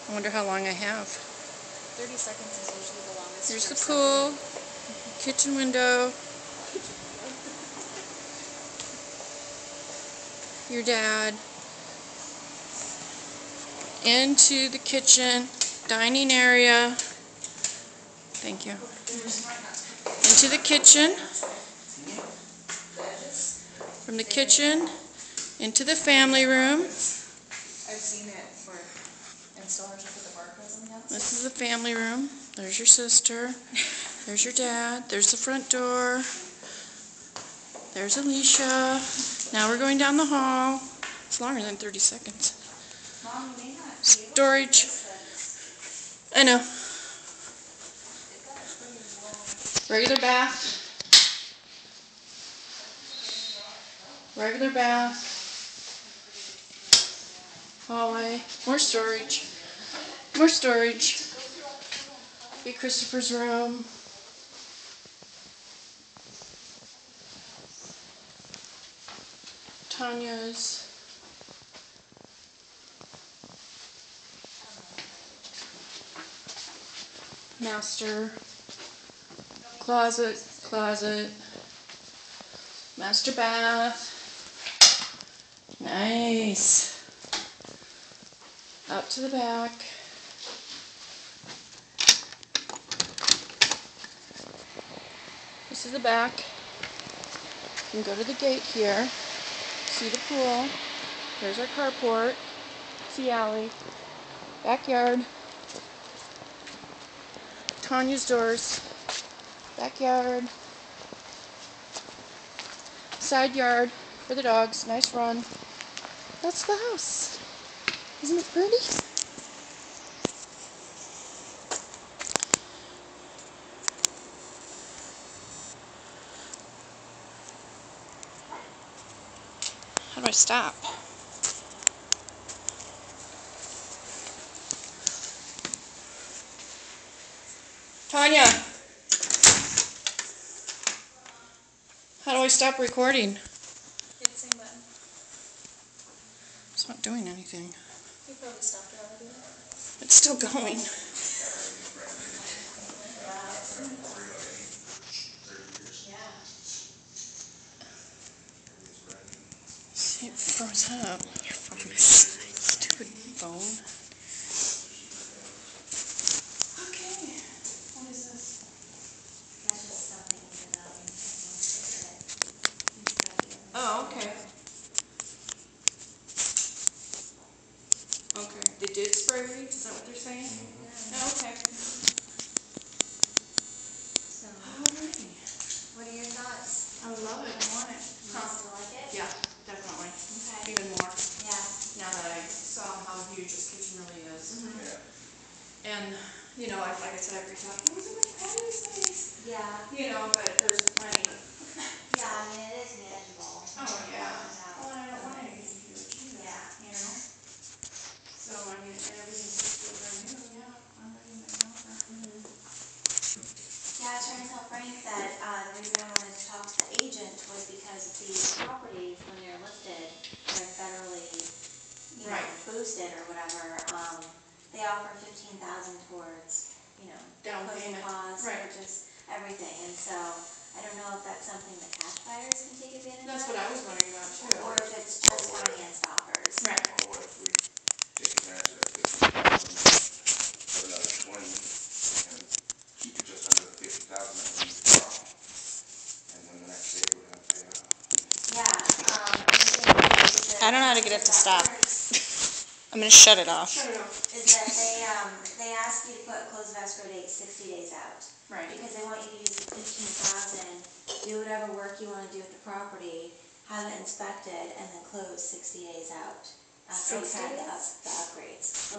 I wonder how long I have. 30 seconds is usually the longest. Here's the pool, kitchen window, your dad, into the kitchen, dining area. Thank you. Into the kitchen. From the kitchen into the family room. I've seen it for installers to put the barcodes on the outside. This is the family room. There's your sister. There's your dad. There's the front door. There's Alicia. Now we're going down the hall. It's longer than 30 seconds. Mom, you may not be Storage. I know. Regular bath. Regular bath. Hallway. More storage. More storage. Be Christopher's room. Tanya's. Master. Closet. Closet. Master bath. Nice. Out to the back. This is the back. You can go to the gate here. See the pool. There's our carport. See alley. Backyard. Tanya's doors. Backyard. Side yard for the dogs. Nice run. That's the house. Isn't it pretty? How do I stop? Tanya! How do I stop recording? hit the same button. It's not doing anything. You probably stopped it already. It's still going. See, it froze up. Your phone is stupid phone. Okay. What is this? That's just something Oh, okay. Okay. They did spray me? Is that what they're saying? Oh, okay. So, Alrighty. what are your thoughts? I love it. I want it. You still like it? Yeah, definitely. Okay. Even more. Yeah. Now that I saw how huge this kitchen really is. Mm-hmm. And, you know, like I said, every time, oh, so much patio space. Yeah. You know, but there's plenty. Yeah, I mean, it is manageable. Oh, yeah. Yeah. Well, I don't want anything huge either. Yeah. You know? So, I mean, and everything's just still brand new. Yeah, I'm ready to go. Yeah, I was trying to tell Frank that the reason I wanted to talk to the agent was because these properties, when they're listed, they're federally, you know, Right. boosted or whatever. They offer $15,000 towards, you know, Down closing payment. costs, Right. or just everything. And so I don't know if that's something the cash buyers can take advantage That's of, what I was wondering about too. or if it's just financed offers. Right. Or what if we take advantage of that 50,000, put another 20, and keep it just under the 50,000 that we need to borrow, and then the next day we're gonna pay it off. Yeah, I don't know how to get it to stop. Works I'm going to shut it off. is that they ask you to put close of escrow date 60 days out. Right. Because they want you to use the 15,000, do whatever work you want to do with the property, have it inspected, and then close 60 days out after you've had the upgrades.